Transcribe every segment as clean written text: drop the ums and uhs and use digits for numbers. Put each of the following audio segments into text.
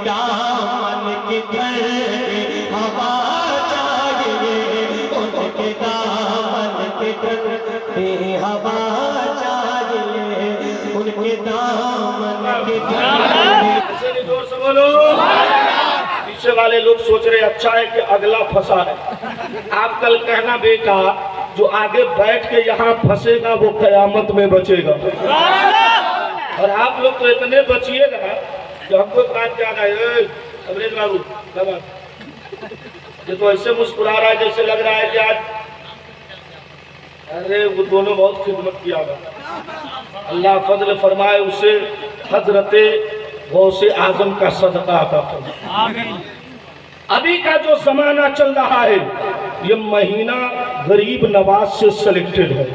दामन की धरती हवा चाहिए, उनके दामन की धरती हवा चाहिए, उनके दामन की धरती। जोर से बोलो। पीछे वाले लोग सोच रहे अच्छा है कि अगला फंसा है। आप कल कहना बेटा जो आगे बैठ के यहाँ फंसेगा वो कयामत में बचेगा। और आप लोग तो इतने बचिएगा जो हमको बात याद आए। अमरेश बाबू ये तो ऐसे मुस्कुरा रहा है जैसे लग रहा है कि आज अरे वो दोनों बहुत खिदमत किया हुआ। अल्लाह फजल फरमाए उसे हजरते गौसे आजम का सदका अता फरमाए। अभी का जो जमाना चल रहा है ये महीना गरीब नवाज से सिलेक्टेड है।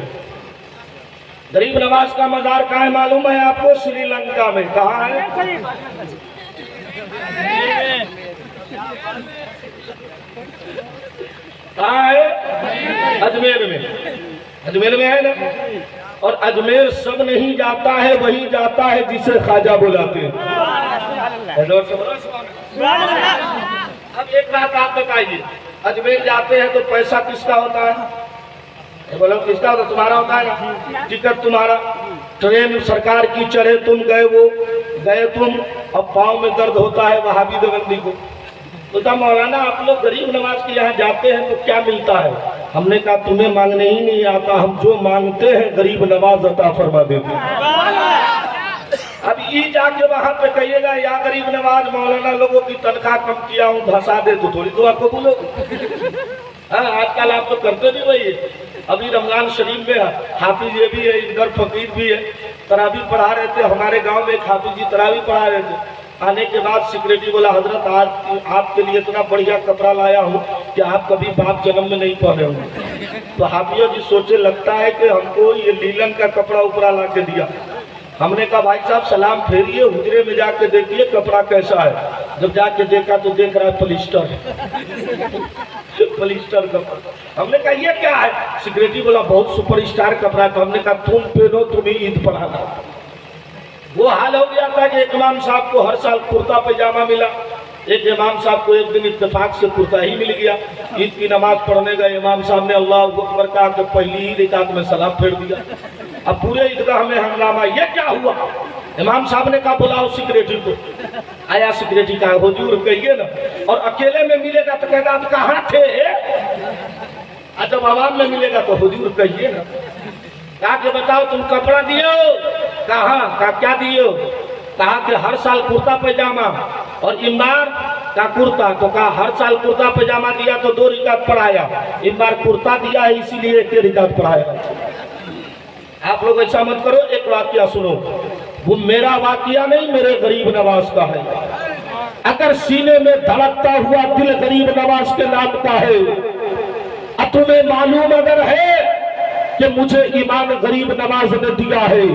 गरीब नवाज का मजार कहाँ है मालूम है आपको? श्रीलंका में। कहाँ है? कहाँ है? अजमेर में। अजमेर में है ना। और अजमेर सब नहीं जाता है, वही जाता है जिसे ख्वाजा बुलाते हैं। अब एक बात आप बताइए, अजमेर जाते हैं तो पैसा किसका होता है? बोलो किसका होता? तुम्हारा होता है ना। टिकट तुम्हारा, ट्रेन सरकार की चढ़े तुम गए तुम। अब पाँव में दर्द होता है वहाबी देवबंदी को। तो मौलाना आप लोग गरीब नवाज के यहाँ जाते हैं तो क्या मिलता है? हमने कहा तुम्हें मांगने ही नहीं आता, हम जो मांगते हैं गरीब नवाज अता फरमा देते हैं। अब ये जाके वहां पे कहिएगा या गरीब नवाज मौलाना लोगों की तनख्वाह कम किया हूँ धसा दे तो थोड़ी तो आपको बोलो। हाँ आजकल आप तो करते भी वही है। अभी रमजान शरीफ में हाफिज ये भी है, इधर फकीर भी है, तरावी पढ़ा रहे थे। हमारे गांव में एक हाफिज जी तरावी पढ़ा रहे थे। आने के बाद सिक्योरिटी बोला हजरत आज आपके लिए इतना बढ़िया कपड़ा लाया हूँ कि आप कभी बाप जन्म में नहीं पहने होंगे। तो हाफिज जी सोचे लगता है कि हमको ये लीलन का कपड़ा उपरा ला के दिया। हमने कहा भाई साहब सलाम फेरिए, हुजरे में जाके देखिए कपड़ा कैसा है। जब जाके देखा तो देख रहा है पॉलिस्टर पॉलिस्टर कपड़ा। हमने कहा ये क्या है? सिक्योरिटी बोला बहुत सुपरस्टार कपड़ा। तो हमने कहा तुम पहनो, तुम्हें ईद पर आना। वो हाल हो गया था कि एक इमाम साहब को हर साल कुर्ता पैजामा मिला। एक इमाम साहब को एक दिन इत्तेफाक से कुर्ता ही मिल गया। ईद की नमाज पढ़ने गए, इमाम साहब ने अल्लाह अकबर कहा कि पहली ही रिकात में सलाम फेर दिया। अब पूरे ईदगाह में हंगामा, ये क्या हुआ? इमाम साहब ने कहा बुलाओ सिक्योरिटी को। आया सिक्योरिटी का हुजूर कहिए ना। और अकेले में मिलेगा तो कहेगा आप कहाँ थे? जब आवाम में मिलेगा तो हुजूर कहिए ना। कहा कि बताओ तुम कपड़ा दियो? कहा क्या दियो? कहा कि हर साल कुर्ता पैजामा। और इमबार का कुर्ता। तो कहा हर साल कुर्ता पैजामा दिया तो 2 रिकात पढ़ाया, इस बार कुर्ता दिया है इसीलिए 1 रिकात पढ़ाया। आप लोग ऐसा मत करो। एक वाकया सुनो, वो मेरा वाकया नहीं, मेरे गरीब नवाज का है। अगर सीने में धड़कता हुआ दिल गरीब नवाज के नाम का है, अब तुम्हें मालूम अगर है कि मुझे ईमान गरीब नवाज ने दिया है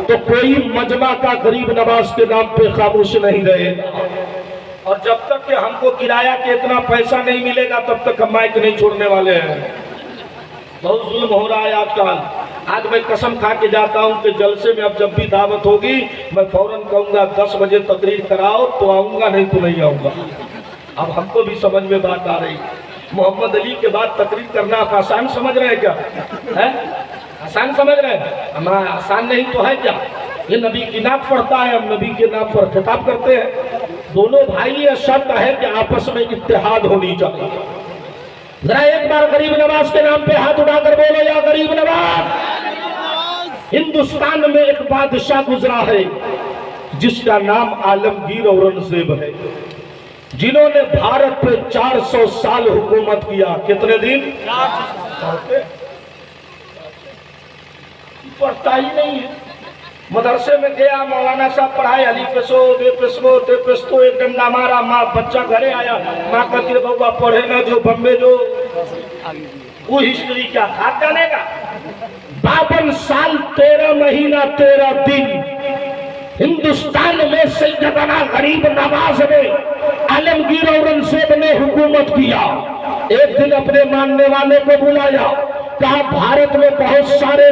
तो कोई मजमा का गरीब नवाज के नाम पे खामोश नहीं रहेगा। और जब तक कि हमको किराया के इतना पैसा नहीं मिलेगा तब तक हम माइक नहीं छोड़ने वाले हैं। बहुत जुल्म हो रहा है आजकल। आज मैं कसम खा के जाता हूँ कि जलसे में अब जब भी दावत होगी मैं फौरन कहूँगा 10 बजे तकरीर कराओ तो आऊँगा, नहीं तो नहीं आऊँगा। अब हमको भी समझ में बात आ रही। मोहम्मद अली के बाद तकरीर करना आप आसान समझ रहे हैं क्या? है आसान समझ रहे हैं? हमारा आसान नहीं तो है क्या? ये नबी की नाम पढ़ता है, हम नबी के नाम पर खिताब करते हैं। दोनों भाई ये शर्त है कि आपस में इत्तेहाद होनी चाहिए। जरा एक बार गरीब नवाज के नाम पे हाथ उठाकर बोलो या गरीब नवाज। हिंदुस्तान में एक बादशाह गुजरा है जिसका नाम आलमगीर औरंगजेब है, जिन्होंने भारत पे 400 साल हुकूमत किया। कितने दिन? पढ़ता ही नहीं है। मदरसे में गया, मौलाना साहब पढ़ाए, अली पेशो बे पेशो ते पेशो, एक डंडा मारा, माँ बच्चा घरे आया, माँ कहती है बउआ पढ़े ना जो बम्बे जो। वो हिस्ट्री क्या खाद जानेगा? 52 साल 13 महीना 13 दिन हिंदुस्तान में सैयदना गरीब नवाज ने आलमगीर औरंगजेब ने हुकूमत किया। एक दिन अपने मानने वाले को बुलाया, कहा भारत में बहुत सारे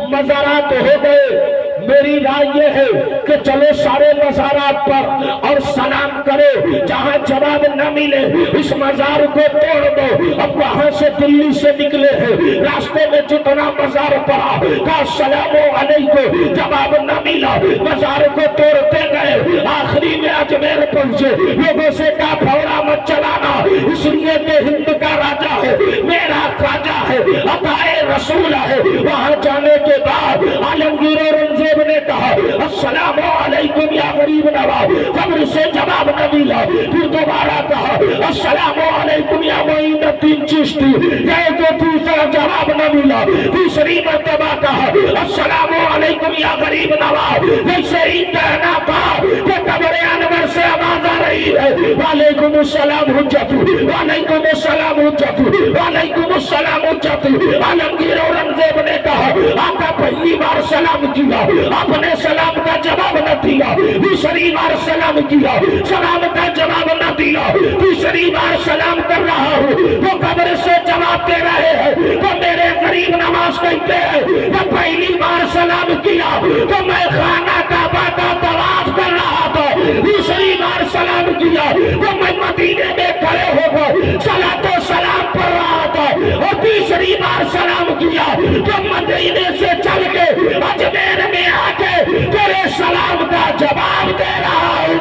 मज़ारात हो गए, मेरी राय ये है कि चलो सारे मज़ारात पर और सलाम करो, जहाँ जवाब न मिले इस मजार को तोड़ दो। अब वहां से दिल्ली से निकले हैं, रास्ते में जितना मजार पड़ा का सलामो अलैकुम, जवाब न मिला, मजार को तोड़ते गए, आखिरी में अजमेर पहुंचे। लोगों से कहा फौरा मत चलाना, इसलिए कि हिंद का राजा है, मेरा ख्वाजा है, अताए रसूल है। वहां जाने के बाद आलमगीर औरंगजेब ने कहा अस्सलामु अलैकुम या गरीब नवाज, कब्र से जवाब न मिला। फिर दोबारा कहा अस्सलामु अलैकुम या मोइनुद्दीन चिश्ती, गए तो दूसरा जवाब न मिला। तीसरी मर्तबा कहा अस्सलामु अलैकुम या गरीब नवाज, जैसे ही कहना था कि कब्र अनवर से आवाज आ रही है वालेकुम अस्सलाम हुज्जतु, वालेकुम अस्सलाम हुज्जतु, वालेकुम अस्सलाम हुज्जतु। आलमगीर औरंगजेब ने कहा आका पहली बार सलाम किया, आपने सलाम का जवाब न दिया। दूसरी बार सलाम किया, सलाम का जवाब न दिया। तीसरी बार सलाम कर रहा हूँ तो कब्र से जवाब दे रहे हैं। तो मेरे गरीब नवाज कहते हैं तो पहली बार सलाम किया तो मैं खाना काबा का तवाफ कर रहा था, दूसरी बार सलाम किया तो मैं मदीने में खड़े होकर सलातो सलाम पढ़ रहा था, और तीसरी बार सलाम किया तो मदीने से चल के अजमेर में आके तेरे सलाम का जवाब दे रहा हूँ।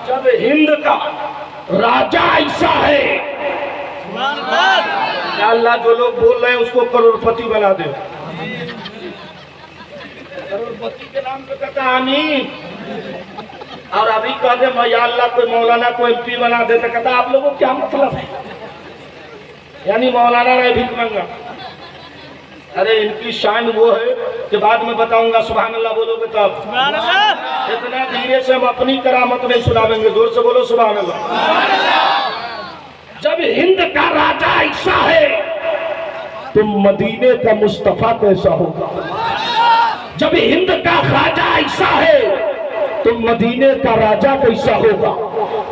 जब हिंद का राजा ऐसा है, या अल्लाह जो लोग बोल रहे हैं उसको करोड़पति बना दे। करोड़पति के नाम पे कहता आमीन, और अभी कह दे या अल्लाह कोई मौलाना को एमपी बना दे तो कहता आप लोगों को क्या मतलब है, यानी मौलाना रहे भीख मंगा। अरे इनकी शान वो है कि बाद में बताऊंगा, सुभान अल्लाह बोलोगे तब। इतना धीरे से हम अपनी करामत नहीं सुनावेंगे, जोर से बोलो सुभान अल्लाह। जब हिंद का राजा ऐसा है तो मदीने का मुस्तफा कैसा होगा। जब हिंद का ख्वाजा ऐसा है तो मदीने का राजा कैसा होगा।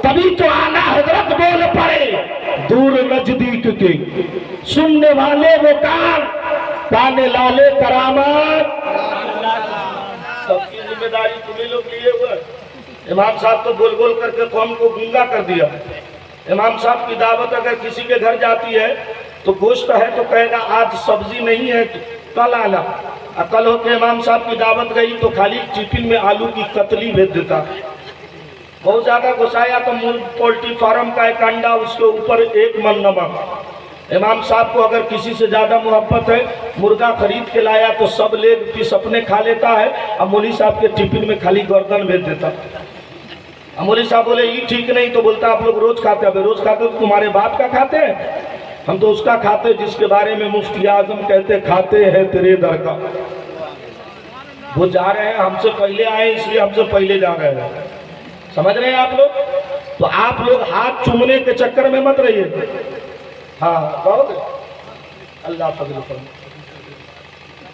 तभी तो आला हजरत बोल पड़े दूर नजदीक के सुनने वाले वो काने लाले करामत, सबकी जिम्मेदारी तुम्हें लोग लिए हुए। इमाम साहब तो बोल बोल करके कौम को गूंगा कर दिया। इमाम साहब की दावत अगर किसी के घर जाती है तो गोश्त है तो कहेगा आज सब्जी नहीं है तो कल आना, और कल होकर इमाम साहब की दावत गई तो खाली टिफिन में आलू की कतली भेज देता। बहुत ज्यादा गुस्साया तो पोल्ट्री फार्म का एक अंडा, उसके ऊपर एक मन नमक। इमाम साहब को अगर किसी से ज्यादा मोहब्बत है, मुर्गा खरीद के लाया तो सब लेग पीस अपने खा लेता है, और मौली साहब के टिफिन में खाली गर्दन भेज देता। मौली साहब बोले ये ठीक नहीं, तो बोलता आप लोग रोज खाते हैं। रोज खाते तो तुम्हारे बाप का खाते हैं, हम तो उसका खाते जिसके बारे में मुफ्ती आजम कहते खाते हैं तेरे दर का। वो जा रहे हैं, हमसे पहले आए इसलिए हमसे पहले जा रहे हैं, समझ रहे हैं आप लोग। तो आप लोग हाथ चूमने के चक्कर में मत रहिए। हाँ कहोगे अल्लाह फजल फरमाए,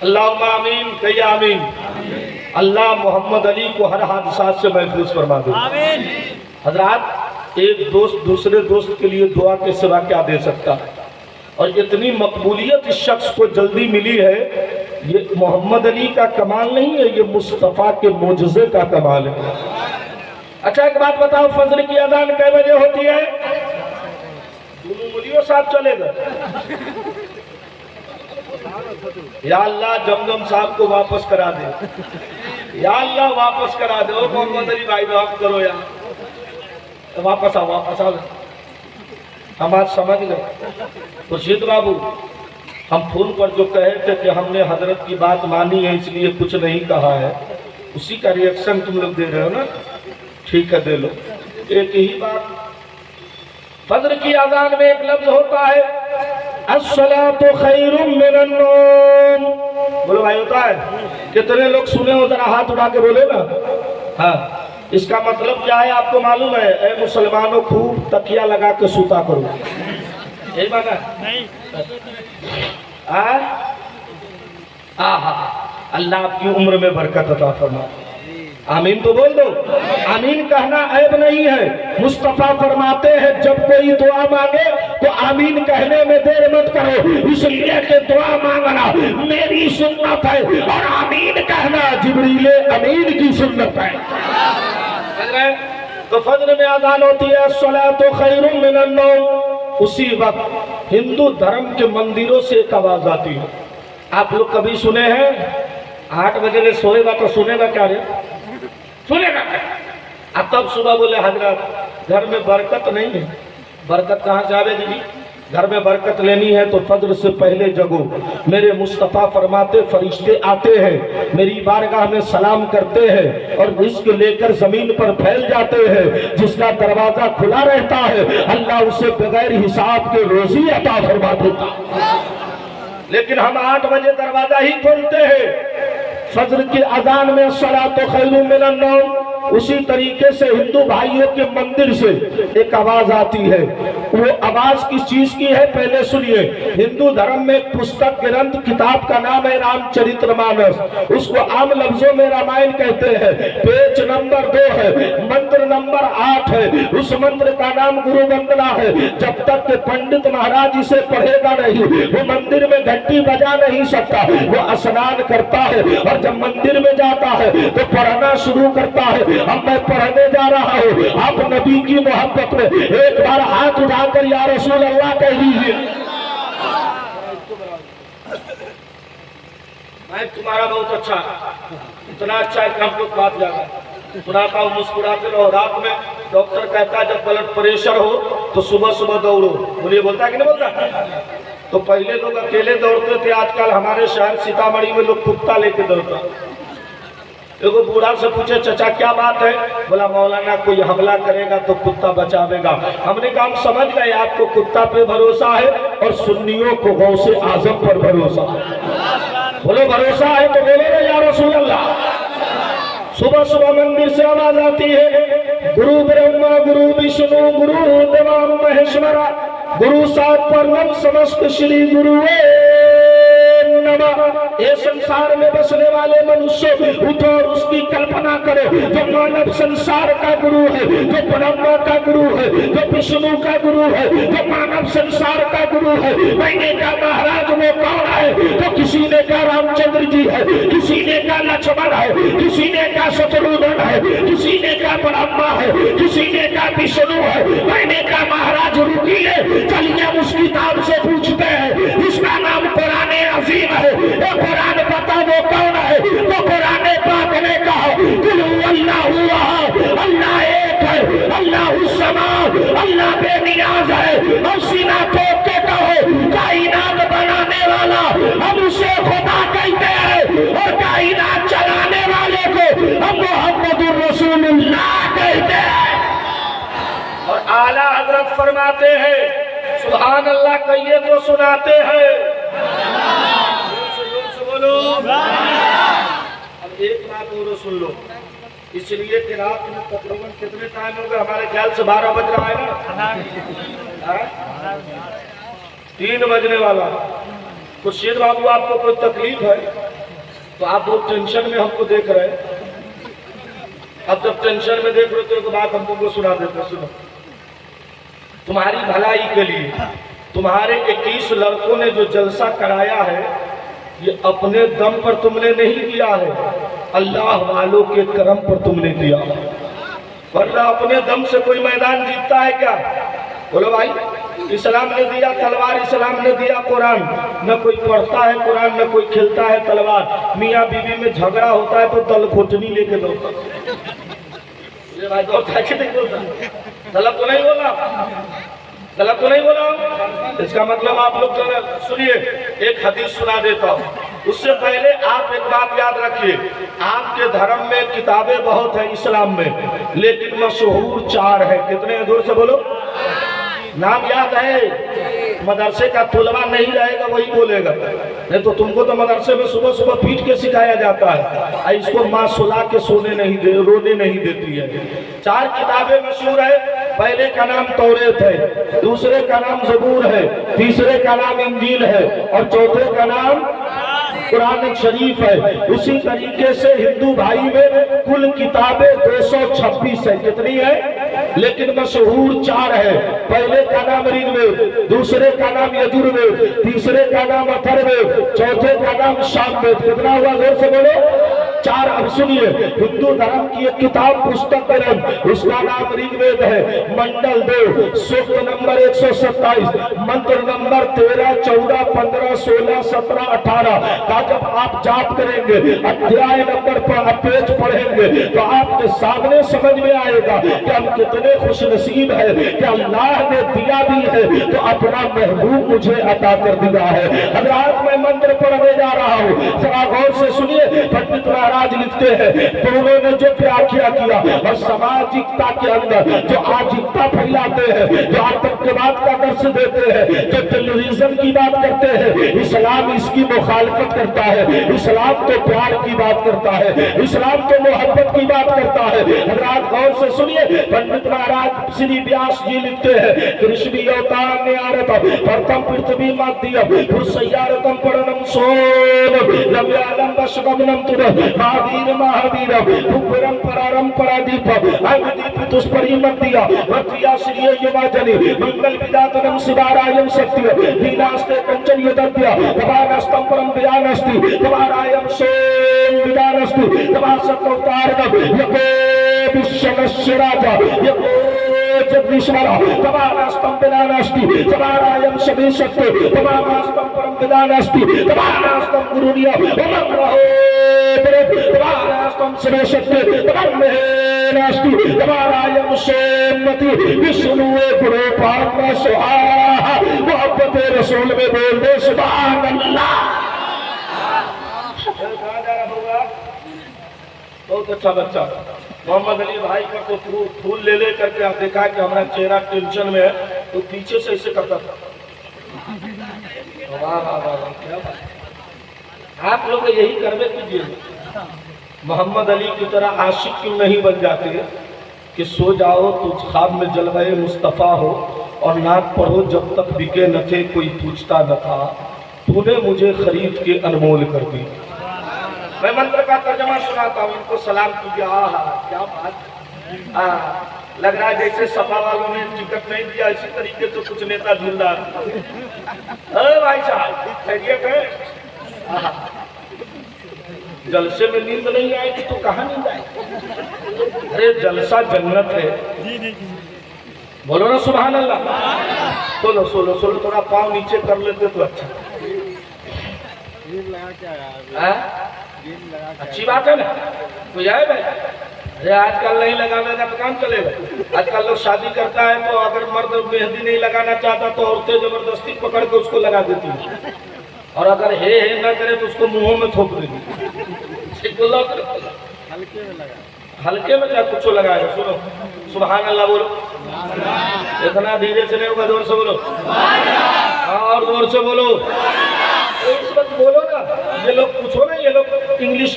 अल्लाह आमीन कहिए आमीन। अल्लाह मोहम्मद अली को हर हादसा से महफूज फरमा दे। हजरात, एक दोस्त दूसरे दोस्त के लिए दुआ के सिवा क्या दे सकता है, और इतनी मकबूलियत इस शख्स को जल्दी मिली है, ये मोहम्मद अली का कमाल नहीं है, ये मुस्तफ़ा के मोजज़े का कमाल है। अच्छा एक बात बताओ, फजर की अजान कै बजे होती है? दोनों मुलियों साथ चलेगा। या अल्लाह जमजम साहब को वापस करा दे, या अल्लाह वापस करा दे। ओ मोहम्मद अली भाई वापस करो यार, तो वापस आओ। हम आज समझ गए। खुर्शीद बाबू, हम फोन पर जो कहे थे कि हमने हजरत की बात मानी है इसलिए कुछ नहीं कहा है, उसी का रिएक्शन तुम लोग दे रहे हो ना। ठीक है दे लो। एक ही बात, फजर की अजान में एक लफ्ज होता है अस्सलातु खैरुम मिनन नौम। बोलो भाई होता है? कितने लोग सुने हो, जरा हाथ उठा के बोले ना। हाँ, इसका मतलब क्या है आपको मालूम है? ए मुसलमानों, खूब तकिया लगा के सूता करो, यही बात है। नहीं अल्लाह आपकी उम्र में बरकत अता फरमाए। आमीन तो बोल दो। आमीन कहना ऐब नहीं है। मुस्तफा फरमाते हैं जब कोई दुआ मांगे तो आमीन कहने में देर मत करो, इसलिए कि दुआ मांगना मेरी सुन्नत है और आमीन कहना जिब्रील अमीन की सुन्नत है। तो फज्र में अजान होती है अस्सलातु खैरुम मिनन नौम। उसी वक्त हिंदू धर्म के मंदिरों से एक आवाज आती है। आप लोग कभी सुने हैं 8 बजे ले सोएगा तो सुनेगा क्या रे? सुनेगा क्या? अब तब सुबह बोले हजरत घर में बरकत नहीं है। बरकत कहाँ से आवे दीदी? घर में बरकत लेनी है तो फज्र से पहले जगो। मेरे मुस्तफ़ा फरमाते फरिश्ते आते हैं, मेरी बारगाह में सलाम करते हैं और रिज़्क़ लेकर जमीन पर फैल जाते हैं। जिसका दरवाजा खुला रहता है अल्लाह उसे बगैर हिसाब के रोजी अता फरमा देता। लेकिन हम 8 बजे दरवाजा ही खोलते हैं। फज्र की अजान में अस्सलातु खैरुम मिनन नौम। उसी तरीके से हिंदू भाइयों के मंदिर से एक आवाज आती है। वो आवाज किस चीज की है पहले सुनिए। हिंदू धर्म में पुस्तक ग्रंथ किताब का नाम है रामचरितमानस। उसको आम लफ्जों में रामायण कहते हैं। पेज नंबर 2 है, मंत्र नंबर 8 है। उस मंत्र का नाम गुरु वंदना है। जब तक के पंडित महाराज इसे पढ़ेगा नहीं वो मंदिर में घंटी बजा नहीं सकता। वो स्नान करता है और जब मंदिर में जाता है तो पढ़ना शुरू करता है। अब मैं पढ़ने जा रहा हूँ, आप नबी की मोहब्बत में एक बार हाथ उठाकर या रसूल अल्लाह कह दीजिए। मैं तुम्हारा बहुत अच्छा, इतना अच्छा है कि हम लोग बात जाएगा सुनाता हूँ। मुस्कुराते रहो। रात में डॉक्टर कहता है जब ब्लड प्रेशर हो तो सुबह सुबह दौड़ो। बोलिए बोलता है कि नहीं बोलता? तो पहले लोग अकेले दौड़ते थे, आजकल हमारे शहर सीतामढ़ी में लोग कुत्ता लेके दौड़ता। एगो बूढ़ा से पूछे चाचा क्या बात है? बोला मौलाना कोई हमला करेगा तो कुत्ता बचावेगा। हमने कहा हम समझ गए आपको कुत्ता पे भरोसा है और सुन्नियों को गौसे आजम पर भरोसा है। बोलो भरोसा है तो बोलो ना या रसूल अल्लाह। सुबह सुबह मंदिर से आवाज आती है गुरु ब्रह्मा गुरु विष्णु गुरु देवा महेश्वरा गुरु सात परम समस्त श्री गुरु ये संसार में बसने वाले मनुष्य उठो और उसकी कल्पना करो। जो मानव संसार का गुरु है, जो ब्रह्मा का गुरु है, जो विष्णु का गुरु है, जो मानव संसार का गुरु है। मैंने कहा महाराज वो कौन है? तो किसी ने कहा रामचंद्र जी है, किसी ने कहा लक्ष्मण है, किसी ने कहा शत्रुघ्न है, किसी ने कहा ब्रह्मा है, किसी ने कहा विष्णु है। मैंने कहा महाराज रुकिए, चलिए हम उस किताब से पूछते हैं। इसका नाम कुरान अजीम है। वो कुरान पता वो कौन है? तो कुरान पाक ने कहा अल्लाह एक है, अल्लाह उस्समाद, अल्लाह बेनियाज है। और सीना ठोक के कहो कायनात बनाने वाला हम उसे खुदा कहते हैं और कायनात चलाने वाले को हम मोहम्मदुर रसूलुल्लाह कहते हैं। और आला हजरत फरमाते हैं सुभान अल्लाह कहिए तो सुनाते हैं। अब एक बात और सुन लो, इसलिए कि रात में तकरीबन कितने टाइम हो गए? हमारे ख्याल से 12 बज रहा है ना, 3 बजने वाला। तो शेर बाबू आपको कोई तकलीफ है तो आप लोग टेंशन में हमको देख रहे हैं। अब जब टेंशन में देख रहे हो तो बात हम तुमको सुना देते। सुनो, तुम्हारी भलाई के लिए तुम्हारे 21 लड़कों ने जो जलसा कराया है ये अपने दम पर तुमने नहीं किया है, अल्लाह वालों के करम पर तुमने दिया। वरना अपने दम से कोई मैदान जीतता है क्या? बोलो भाई, इस्लाम ने दिया तलवार, इस्लाम ने दिया कुरान। न कोई पढ़ता है कुरान, न कोई खेलता है तलवार। मियाँ बीवी में झगड़ा होता है तो दल घोटनी लेके दौड़ता। भाई दौड़ता है कि नहीं दौड़ता? गलत तो नहीं बोला? गलत तो नहीं बोला? इसका मतलब आप लोग सुनिए, एक हदीस सुना देता हूँ। उससे पहले आप एक बात याद रखिए, आपके धर्म में किताबें बहुत है इस्लाम में, लेकिन मशहूर 4 है। कितने हैं? जोर से बोलो। नाम याद है? मदरसे का तुलवा नहीं रहेगा वही बोलेगा। नहीं तो तुमको तो मदरसे में सुबह सुबह पीट के सिखाया जाता है। इसको माँ सुला के रोने नहीं देती है। 4 किताबें मशहूर है। पहले का नाम तौरेत है, दूसरे का नाम ज़बूर है, तीसरे का नाम इंजील है और चौथे का नाम कुरान शरीफ है। उसी तरीके से हिंदू भाई में कुल किताबें 226 है। कितनी है? लेकिन मशहूर 4 है। पहले का नाम ऋग्वेद, दूसरे का नाम यजुर्वेद, तीसरे का नाम अथर्ववेद, चौथे का नाम सामवेद। कितना हुआ? जोर से बोलो। 4 अब सुनिए, हिंदू धर्म की एक किताब पुस्तक है, उसका नाम ऋग्वेद है, मंडल 2, सूक्त नंबर 127, मंत्र नंबर 13, 14, 15, 16, 17, 18 का जब आप जाप करेंगे, अध्याय नंबर पर पेज पढ़ेंगे तो आपके सामने समझ में आएगा कि हम कितने खुशनसीब है कि अल्लाह ने दिया भी है तो अपना महबूब मुझे अता कर दिया है। हज़रात मैं मंत्र पढ़ने जा रहा हूँ, जरा गौर से सुनिए। पंडित महाराज लिखते हैं तो उन्होंने जो व्याख्या किया और सामाजिकता के अंदर जो आजिकता फैलाते हैं, जो आतंकवाद का दर्श देते हैं, जो टेररिज्म की बात करते हैं, इस्लाम इसकी मुखालफत करता है। इस्लाम तो प्यार की बात करता है, इस्लाम तो मोहब्बत की बात करता है। हज़रात गौर से सुनिए, पंडित महाराज श्री व्यास जी लिखते हैं कृष्ण अवतार ने आरत प्रथम पृथ्वी मध्यम भूसय्यारतम परणम सोम रव्यालम वशगमनम तुर महावीर महावीर भूपरम परारम परादीप अविदीप तुष्परिमत्या वत्रिया श्री युवाजनि मंगल विदातनम शिवारायम सत्य दीनास्ते कंचन यदत्य तवानस्तम परम विदानस्ति तवारायम सोम विदानस्तु तवा सत्अवतारम यको विश्वस्य राजा यको जगदीश्वर तवानास्तम विदानस्ति तवारायम सभी सत्य तवानास्तम परम विदानस्ति तवानास्तम गुरुर्य ओम रहो तवानास्तम सभी सत्य तवामेनास्ति तवारायम सोमति विष्णुए गुरु पार्थ स्वाहा मोहब्बत रसूल में बोल दे सुभान अल्लाह। बहुत अच्छा बच्चा मोहम्मद अली भाई का तो फूल ले करके आप देखा कि हमारा चेहरा टेंशन में है तो पीछे से ऐसे करता था। वाह वाह वाह क्या बात। आप लोग यही करवे कीजिए, मोहम्मद अली की तरह आशिक क्यों नहीं बन जाते कि सो जाओ तो ख्वाब में जलवाए मुस्तफ़ा हो और नाक पढ़ो जब तक बिके न थे कोई पूछता न था, तूने मुझे खरीद के अनमोल कर दी। मैं मंत्र का तर्जमा सुनाता हूँ, इनको सलाम कीजिए। क्या बात, लग रहा है जैसे सपा वालों ने टिकट नहीं दिया इसी तरीके से कुछ नेता ढूंढा। भाई साहब खैरियत है? जलसे में नींद नहीं आएगी तो कहाँ नींद आएगी? अरे जलसा जन्नत है, बोलो ना सुभान अल्लाह। सोलो सोलो सोलो, थोड़ा पाँव नीचे कर लेते तो अच्छा। अच्छी बात है ना, तो जाए भाई। अरे आजकल नहीं लगाने तो काम चलेगा। आजकल लोग शादी करता है तो अगर मर्द मेहंदी नहीं लगाना चाहता तो औरतें जबरदस्ती पकड़ के उसको लगा देती है, और अगर हे न करे तो उसको मुंहों में थोप देगी। हल्के में क्या कुछ लगाएगा। सुनो सुभान अल्लाह बोलो, इतना धीरे से नहीं होगा, जोर से बोलो और जोर से बोलो। इस वक्त बोलो ना, ये लोग पूछो ना, ये लोग इंग्लिश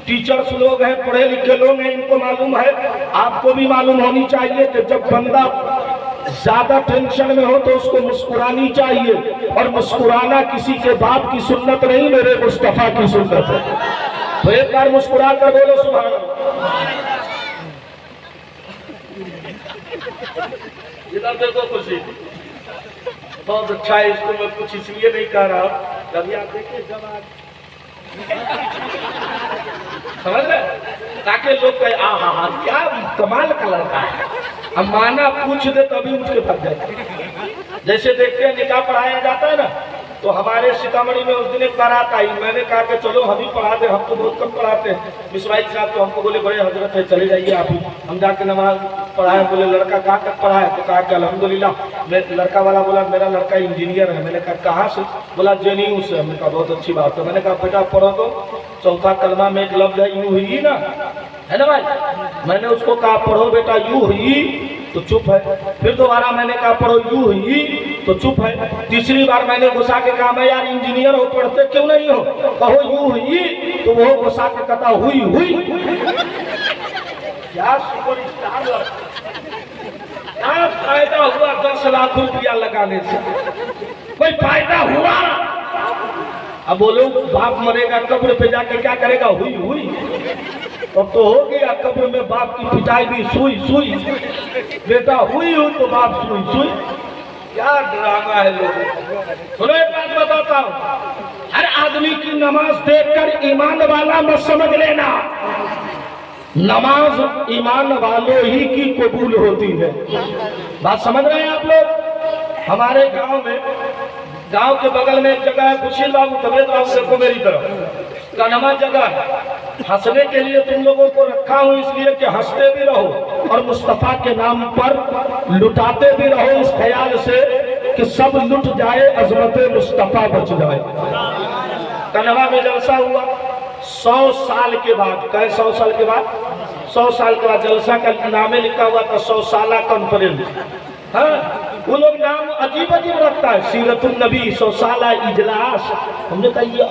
टीचर्स लोग हैं, पढ़े लिखे लोग हैं, इनको मालूम है, आपको भी मालूम होनी चाहिए कि जब बंदा ज्यादा टेंशन में हो तो उसको मुस्कुरानी चाहिए, और मुस्कुराना किसी के बाप की सुन्नत नहीं, मेरे मुस्तफा की सुन्नत है। तो एक बार मुस्कुरा कर बोलो सुभान अल्लाह। इधर देखो खुशी, बहुत अच्छा है। इसको मैं कुछ इसलिए नहीं कह रहा, कभी आप देखिए जब आज समझ रहे, ताकि लोग कहे आहा क्या कमाल का लड़का है, हम माना पूछ दे तभी उठ के भाग जाए। जैसे देखते हैं निकाह पढ़ाया जाता है ना, तो हमारे सीतामढ़ी में उस दिन एक बारात आई, मैंने कहा कि चलो हम ही पढ़ा दें, हम तो बहुत कम पढ़ाते हैं। मिसवाई साहब तो हमको बोले बड़े हजरत है, चले जाइए आप ही। हम जाके नमाज पढ़ाए, बोले लड़का कहाँ तक पढ़ा है? तो कहा कि अल्हम्दुलिल्लाह। लड़का वाला बोला मेरा लड़का इंजीनियर है। मैंने कहा कहाँ से? बोला जेएनयू से। हमने कहा बहुत अच्छी बात है। मैंने कहा बेटा पढ़ो तो, चौथा कलमा में एक लफ्ज है यूं ही ना, है ना भाई? मैंने उसको कहा पढ़ो बेटा यूं ही, तो चुप है। फिर दोबारा मैंने कहा पढ़ो यूं ही, तो चुप है। तीसरी बार मैंने गुस्सा के कहा मैं यार इंजीनियर हो, पढ़ते क्यों नहीं हो? कहो यूं ही, तो वो गुस्सा के कहता हुई हुई। क्या सुपरस्टार, क्या फायदा हुआ 10 लाख रुपया लगाने से? कोई फायदा हुआ? अब बोलो बाप मरेगा कब्र पे जाके क्या करेगा? हुई हुई। अब तो हो गया कब्र में बाप की पिटाई भी सुई सुई, बेटा हुई हुई तो बाप सुई सुई। क्या ड्रामा है लोगों। सुनो एक बात बताता हूँ, हर आदमी की नमाज देखकर ईमान वाला मत समझ लेना। नमाज ईमान वालों ही की कबूल होती है। बात समझ रहे हैं आप लोग? हमारे गांव में, गांव के बगल में एक जगह है, खुशील बाबू तबीयत बाबू देखो मेरी तरफ, कनमा जगह है। हंसने के लिए तुम लोगों को रखा हूं इसलिए कि हंसते भी रहो और मुस्तफा के नाम पर लुटाते भी रहो, इस ख्याल से कि सब लुट जाए, अजमत मुस्तफा बच जाए। कन्हवा में जलसा हुआ 100 साल के बाद। कहे 100 साल के बाद? 100 साल के बाद जलसा का नामे लिखा हुआ था 100 साला कॉन्फ्रेंस। हाँ, वो लोग नाम अजीब अजीब रखता है, सीरतुन नबी 100 साला इजलास। हमने कहा ये